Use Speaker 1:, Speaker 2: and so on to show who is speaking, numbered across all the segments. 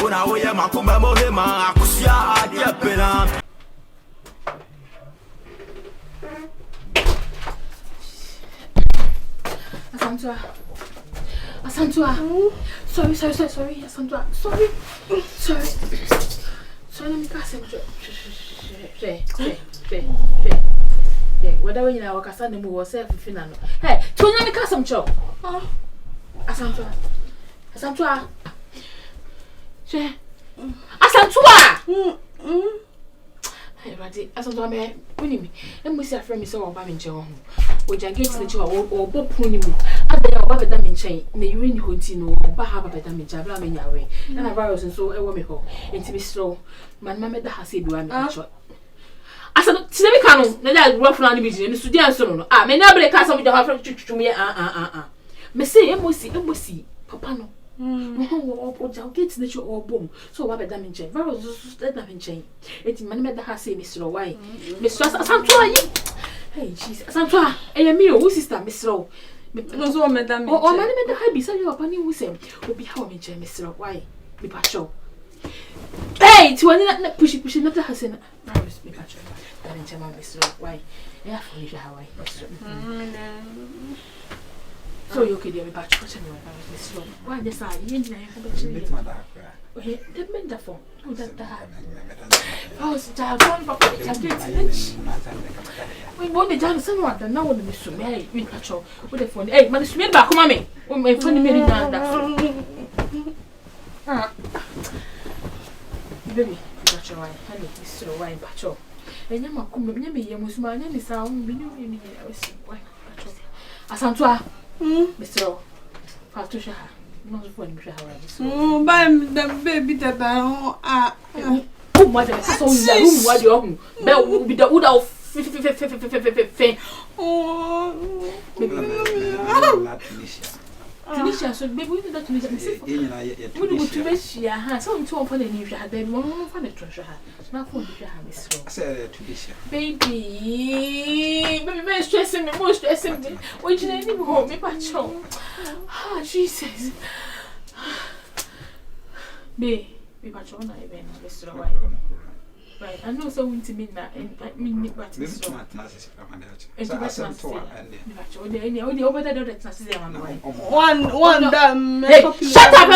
Speaker 1: Una we makuma mohema akusia adia pena.
Speaker 2: Asantua. Sorry, Asantua. Sorry, let me pass him. Whether you know, Cassandra was self finano. Hey, let me pass some chow. Asantua. Hey, Raddy, Asantua, me, winning me. And we see a friend, Miss Obama, which I get to the job or Bob Punimu. I bet I'll have a damage chain, may you in Hontino, or have a damage, I blame your way. And I rose and so a woman ho, into me slow. My mamma has said, do I shot. I said, Semicano, that rough land division, the student son. I may never cast of the half to me. Messy, and we see, Papano. Oh, get the show or boom. So what a damage chain. Very damage chain. It's my mother has said, Mr. White. Mistress, I'm trying. Hey, Jesus, Santua, and me, who sister, Miss Rowe. Because all Madame, or Madame, the high beside you upon you, Sam, will be how much, Mr. Why? Me pacho. Hey, to another pushy, not a Hassan. Paris, me pacho. And Gemma, Mr. Why? Yeah, for you, Hawaii. So you could be pacho, Mr. Why the side, you didn't have a the metaphor. Oh, child, Papa, we want the dance somewhat, and now when Miss Mary, we patrol with a phone. Hey, man, Smith back, mammy. We may find me down that. Baby, patrol, I had it, Mr. Wine patrol. And Yama come with me, and was my name is sound, we knew me. I was patrol. Asantua, Mr. Patricia. Not one flower.
Speaker 3: Buy the baby that
Speaker 2: oh, mother, so what you Bell will be the wood of Tunisia, so baby, we don't listen. We would to miss your hands on two for the new had they won't find a treasure. Not for the Miss baby, very stressing me, most stressing me. Which didn't hold me, but show. Ah, Jesus. Be patron, I even Mr. White. Right, I know so to me that I mean, but it's not
Speaker 3: one damn.
Speaker 2: Shut up,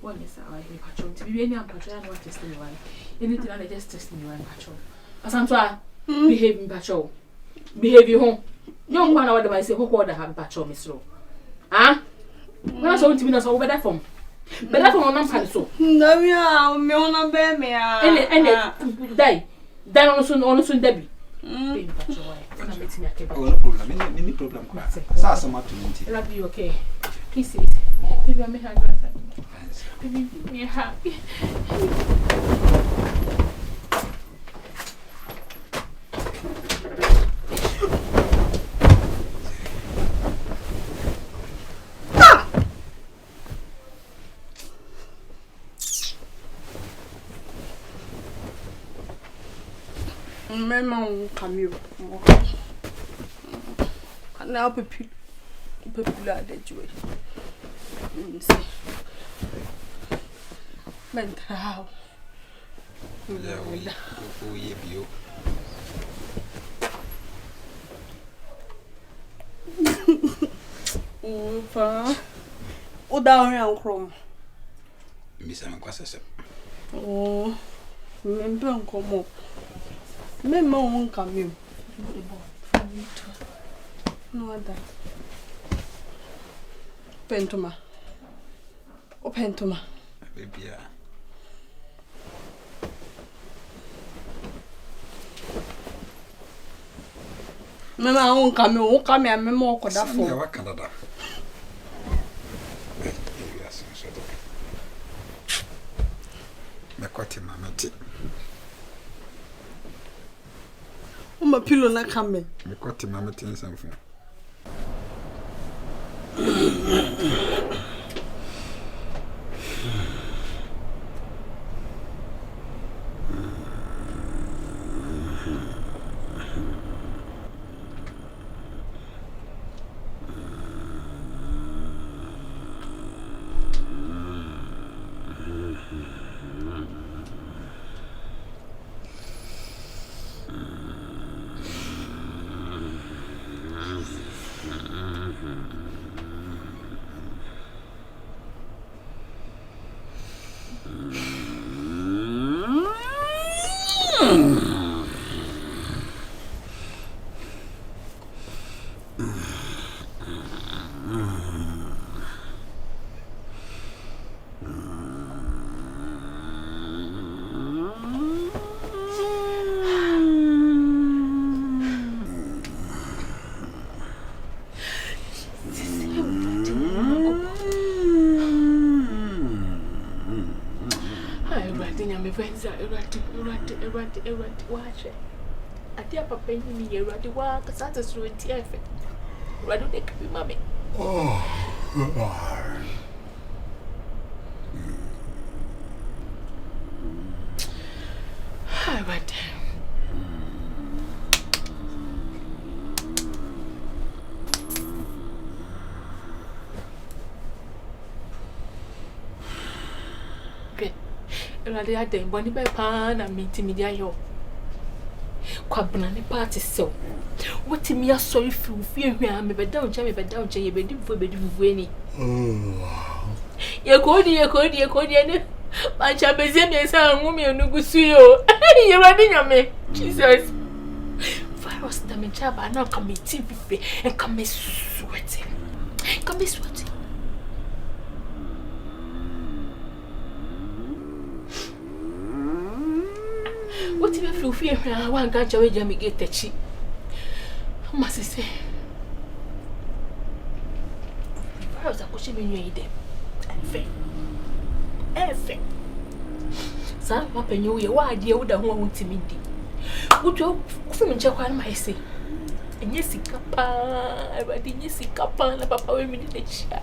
Speaker 2: one is our patron to be any patron, what is the one? Anything I just testing you and patron. As I'm trying, behaving patron. Behave you home. You don't want what I say, who order have patron, Miss Rowe. Ah? When I saw to be over that form. But that one, I'm so.
Speaker 3: No, yeah, me on a baby.
Speaker 2: And die. Die on soon, Debbie. Baby, patron,
Speaker 4: any problem.
Speaker 2: I'll be okay. Please, baby, I may have baby, me happy.
Speaker 3: Maman, come you. Now, popular that you see. Mental how? Oh, down around Chrome.
Speaker 4: Miss Amaquasa.
Speaker 3: Oh, remember, come on. Maman won't come you. No other. Pentoma. Oh, Pentoma.
Speaker 4: Baby.
Speaker 3: Mama won't come here, and more could have for
Speaker 4: Canada. Maquati, mamma.
Speaker 3: My pillow not coming.
Speaker 4: Maquati, mamma, something.
Speaker 2: Watch it. I dear papa in me, you ready work, a satisfactory TF. Rather they can be mammy.
Speaker 4: Oh.
Speaker 2: Hi, right. Good. Rather, I didn't want to buy pan and meet me there. Kwabana ne party so. What me are sorry for fear me be down jam be down jam be fufu any. Ye kodi ne. Ma cha beze me sa nwu me onugusu yo. Ye radi nyame. Jesus. Virus da me cha ba na committee fife and come sweating. Come sweating. What if you feel one can't away Jamie get the cheap? Must say, I was a question in your idea. Effect. Some papa knew you why dear would have want to meet thee. Would you from Japan, my say? And yes, Capa, I read in yes, Capa, and papa will meet the chair.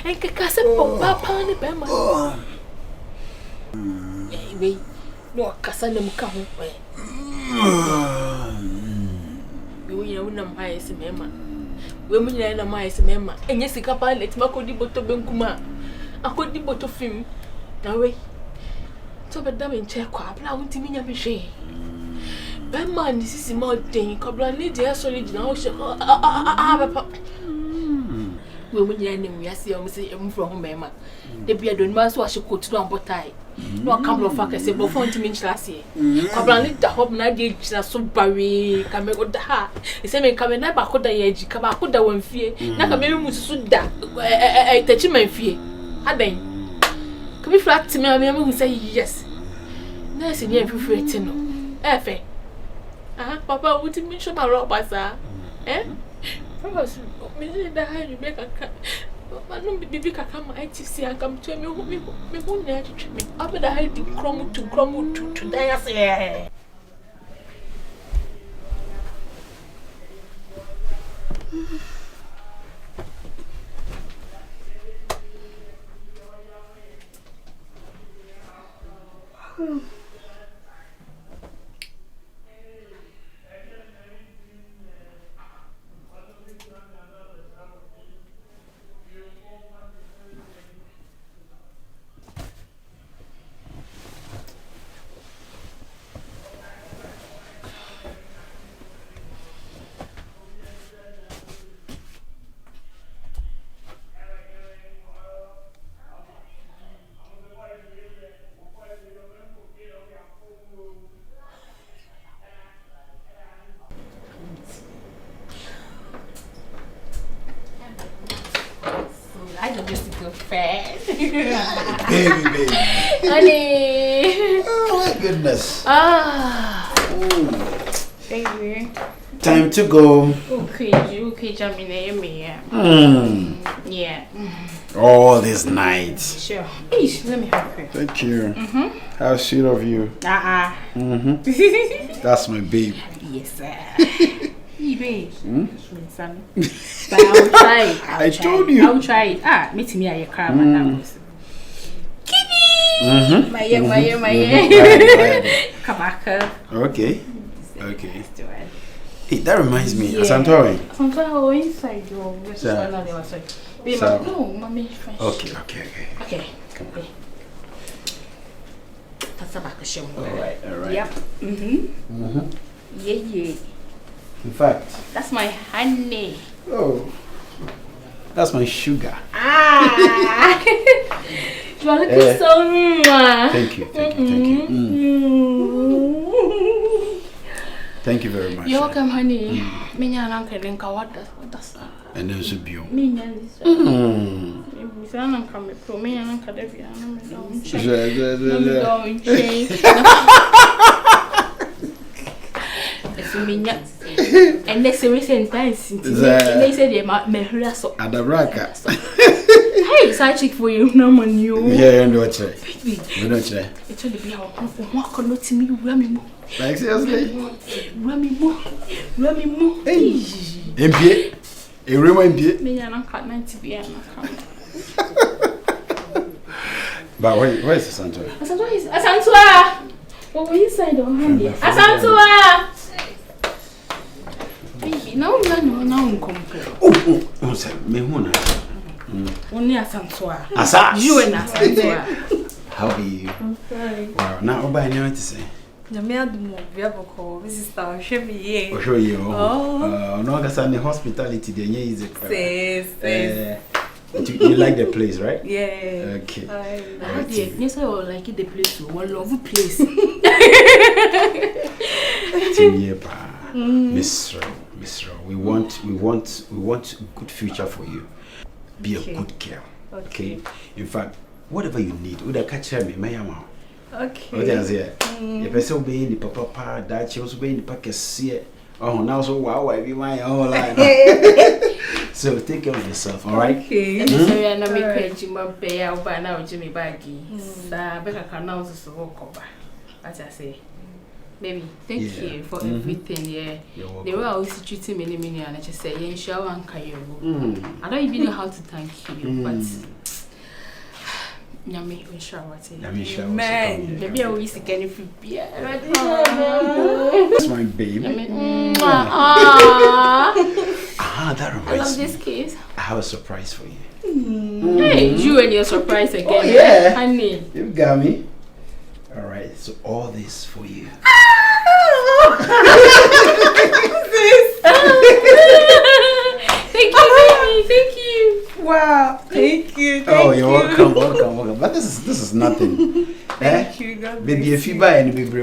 Speaker 2: And Cacassa, papa, and the Bama. Anyway. No, Cassandra come away. You know, my is a member. Women and my is a member. And yes, a couple let Marco di Boto Benkuma. I could di Boto film. Now, wait. So, but damn in check, I won't mean a machine. But man, this is more thing. Cobra need the solid now. Women and me, I see I'm from Mema. The beard and mass was she could to one tie. No, a couple of fuckers say, but phone to me last year. Cobra need the hope, not the so barry, come with the heart. The same coming up, I could the edge, come out, the one fear. Now, maybe we should that. I touch my fear. Had they come be flat to me, I remember who say yes. Nurse in every free to know. Effie. Papa, would you mention my robbers, eh? First, me that you make a cut. I don't be big. I come. I see. I come to me. Me who need to treat me. After that, I did crumble to die. I say. I don't just go fast.
Speaker 4: Baby.
Speaker 2: Honey.
Speaker 4: Oh my goodness.
Speaker 2: Baby.
Speaker 4: Time to go.
Speaker 2: Okay, Jamie, yeah.
Speaker 4: All this night.
Speaker 2: Sure. Eesh, let me help you.
Speaker 4: Thank you. How sweet of you. That's my babe.
Speaker 2: Yes, sir. Babe. Son. But I will try it.
Speaker 4: I told you.
Speaker 2: I will try it. Meet me at your car, madam. Kitty! My Come back.
Speaker 4: Okay. Hey, that reminds me. Asantori.
Speaker 2: Asantori inside your restaurant. No, mommy.
Speaker 4: Okay.
Speaker 2: Come on. That's a back show.
Speaker 4: All right.
Speaker 2: Yep. Yeah.
Speaker 4: In fact,
Speaker 2: that's my honey.
Speaker 4: Oh, that's my sugar.
Speaker 2: You are looking so much.
Speaker 4: Thank you. Thank you very much.
Speaker 2: You're welcome, honey. Menya nanka den ka what does
Speaker 4: And then should be you.
Speaker 2: Menya this. Maybe sana come pro menya nanka da bia na me don change. Don't change. If menya and next recent times they said they me hura so.
Speaker 4: Adabraka.
Speaker 2: Hey, side chick for you no man you.
Speaker 4: Yeah, and watch it. We don't check.
Speaker 2: It's only be how what can not me rami mo.
Speaker 4: Like seriously?
Speaker 2: Rami mo.
Speaker 4: Hey. MPA. A room MPA.
Speaker 2: Me ya na cut 90 bia na come.
Speaker 4: But where is the Santua?
Speaker 2: Asantua. What were you saying on handy? Asantua. Baby, no compare.
Speaker 4: Oh, say me huna.
Speaker 2: Only Asantua.
Speaker 4: Asa.
Speaker 2: You and Asantua.
Speaker 4: How are you?
Speaker 3: I'm fine.
Speaker 4: Wow, now by now to say.
Speaker 3: Jamia dumo bia boko visitor shemi ye.
Speaker 4: Oh, show you. No ga say hospitality dey easy.
Speaker 3: Say.
Speaker 4: You like the place, right?
Speaker 3: Yeah.
Speaker 4: Okay.
Speaker 2: Yes, I like the place. One love place. Miss Ro, we want good future for you. Be a good girl. Okay. In fact, whatever you need, would I catch me, my mama.
Speaker 3: Okay.
Speaker 4: What is here? The person be the papa, that she also be the packet see. Oh, now so wow, I be my whole life. So take care of yourself, all right?
Speaker 3: Okay.
Speaker 2: So I know me crazy my pay out by now Jimmy Baggy. Sa Becca can now so walk over. As I say. Baby, thank you for everything. Yeah. They were always treating me and I just say, yeah, shower and kayo. I don't even know how to thank you, but Yummy, we shower.
Speaker 3: Man,
Speaker 2: maybe I always get it for beer.
Speaker 4: That's my baby. That reminds me.
Speaker 2: I love this kiss.
Speaker 4: I have a surprise for you.
Speaker 2: Hey, you and your surprise again.
Speaker 4: Oh, yeah.
Speaker 2: Honey.
Speaker 4: You got me. All right, so all this for you.
Speaker 2: Thank you, baby. Thank you.
Speaker 3: Wow. Thank you.
Speaker 4: You're welcome. But this is nothing.
Speaker 3: Thank you, God.
Speaker 4: Baby, if you buy any baby,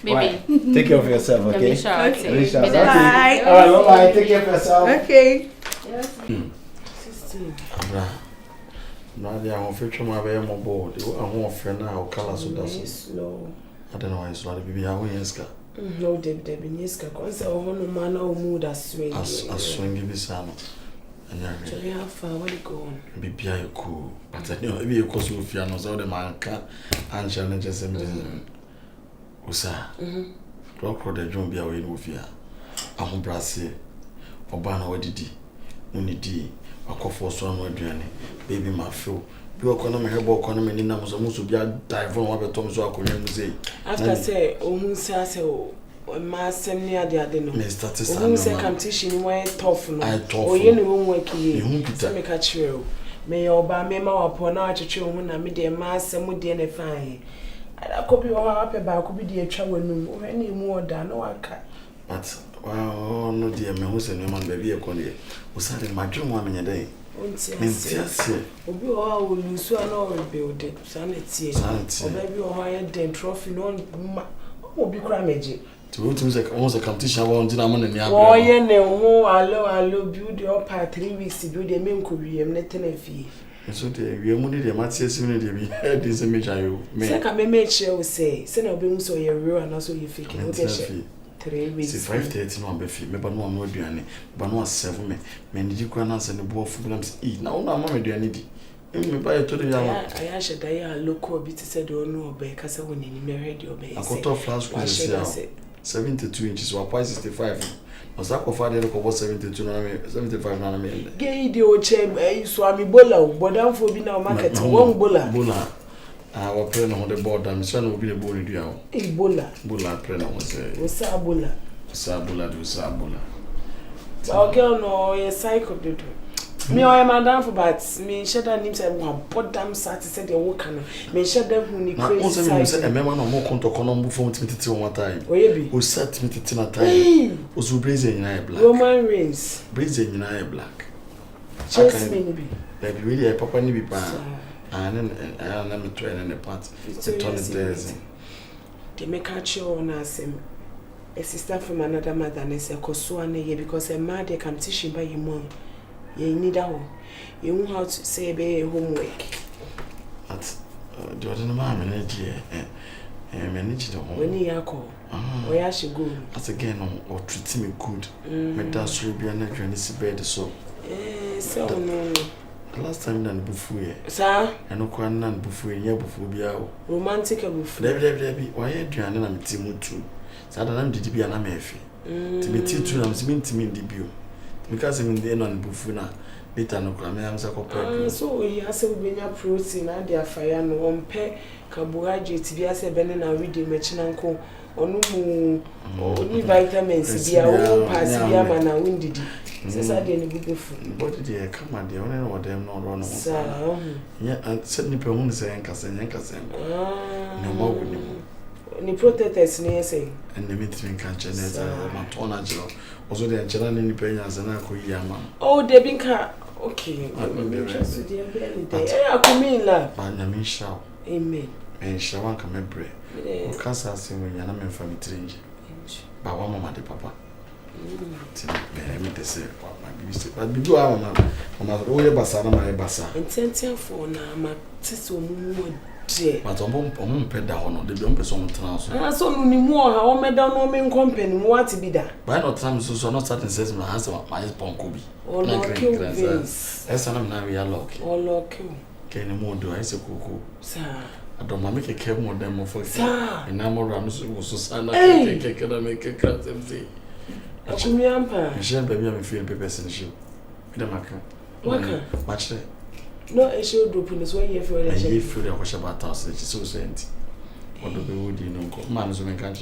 Speaker 2: Baby.
Speaker 4: take care of yourself, okay?
Speaker 3: Okay.
Speaker 4: Bye. All right, bye. Take care of yourself.
Speaker 3: Okay.
Speaker 5: Nadia, I'm featuring my baby on board. I'm more friend now, color so that's
Speaker 6: slow.
Speaker 5: I don't know why it's not a baby. I won't ask her.
Speaker 6: No, Debbie, Niska, consider a whole man or mood as swing.
Speaker 5: As swing this summer. And
Speaker 6: so we have where you go on.
Speaker 5: Be cool. But I know maybe you cause you know, so the man can and challenges him. Usa. Rock the John be away with you. I'm Brassy. Obana, what did he? Unity. I call for some more journey. Baby, my feel. You are going to have a economy in Namos, almost to be a dive from what Tom so I could say.
Speaker 6: After say, Omunsa, Master near the other.
Speaker 5: Mr.
Speaker 6: Omunsa competition where tough.
Speaker 5: I tough.
Speaker 6: Or you won't work here.
Speaker 5: Make
Speaker 6: a chill. May your bar memo upon our children and media mass and would DNA fine. I could be all up about could be the travel room or any more than no one cat.
Speaker 5: But, well, no dear, my house and your man baby a collier was having my dream 1 minute a day. Yes,
Speaker 6: Obi all will lose one or rebuild it. Sanity. Or maybe or higher than trophy no will be cramage.
Speaker 5: To almost a competition on Dinamon and
Speaker 6: Oh, yeah, no, allo, build your part 3 weeks to build a main career, net and a fee.
Speaker 5: So we are money, the Matthias unity, we had this image I may.
Speaker 6: Second, make sure we say, send a beam so you're real and also you feel 3 weeks.
Speaker 5: 5:30 no be fee, me but no am aduane, but no 7 me. Me did you can answer the boy problems eat. Now na mama aduane di. Me buy to the young.
Speaker 6: I should die local bit said or no be kasa when ni me ready obey.
Speaker 5: I got off flash quiz 72 inches or 65. Was that for father look about 72 na 75 na me.
Speaker 6: Gay di o che so ami bola bodam for bi na market one bola.
Speaker 5: Our plan on the board, I'm son will be a bully.
Speaker 6: Ebola.
Speaker 5: Bola plan was a
Speaker 6: Sabola.
Speaker 5: Sabola do Sabola.
Speaker 6: Our girl no a cycle do. Me or a madam for bats, me shed that name said one pot damn satisfied the work. Me shed them who need crazy.
Speaker 5: A member no more conto column for me one time. Who set me to dinner time was brazen in eye black.
Speaker 6: Roman race.
Speaker 5: Brazen in eye black.
Speaker 6: Chase me be.
Speaker 5: Like really a papa ni be and then I'm training in the part. It's a ton of days.
Speaker 6: They make a show on us. a sister from another mother and say Kosuane because a mother can teach you by your mom. You need a you know how to say be homework.
Speaker 5: But do you know my energy? Manage the home.
Speaker 6: When you call, where she go? As
Speaker 5: again, or treat me good. My dad's will be an address bed so.
Speaker 6: So no.
Speaker 5: The last time done before,
Speaker 6: sir,
Speaker 5: I know quite none before year before be out.
Speaker 6: Romantic before.
Speaker 5: Debbie, why are you and I'm Timu too? So I don't did be an amefi. To be tea I'm mean to me debut. Because I'm in the end on Buffuna. Later, no crime,
Speaker 6: so he has a benya protein and their fire no one pair carbohydrates. Be as a benin and reading machinanko or no only vitamins. Be a whole pass yaman and windy. Says I didn't be food.
Speaker 5: But dear, come on, dear, only know them not run.
Speaker 6: Sir,
Speaker 5: yeah, and certainly per say Casan. No more with him.
Speaker 6: Ni protesters near saying,
Speaker 5: and the meeting can't change my tona job. Also, the children in the penyas and I could yama.
Speaker 6: Oh, they been car. Okay, I'm interested in the day. I come in love.
Speaker 5: But I mean, shall.
Speaker 6: Amen.
Speaker 5: And shall come and pray. Because I say when you're not for me change. But one moment, papa. Me say, but be do our man. Oh, Basana, my Bassa.
Speaker 6: Intention for now, my sister moon.
Speaker 5: But I'm paid down, the don't person transfer.
Speaker 6: I saw no more. How made down no main company. What to be that?
Speaker 5: By no time, so not starting says my husband, my husband could be.
Speaker 6: Oh, no, kill this.
Speaker 5: That's an now we are lucky.
Speaker 6: Oh, look,
Speaker 5: can you more do I say cuckoo?
Speaker 6: Sir,
Speaker 5: I don't make a care more than more for
Speaker 6: sir.
Speaker 5: And I'm around so son. I make a cut empty.
Speaker 6: I should be amper.
Speaker 5: Michelle, baby, I'm feeling papers in the shoe. What much?
Speaker 6: No, I should do police way for the
Speaker 5: year for the wash about us, it's so sent. What do we do? No, man is when can't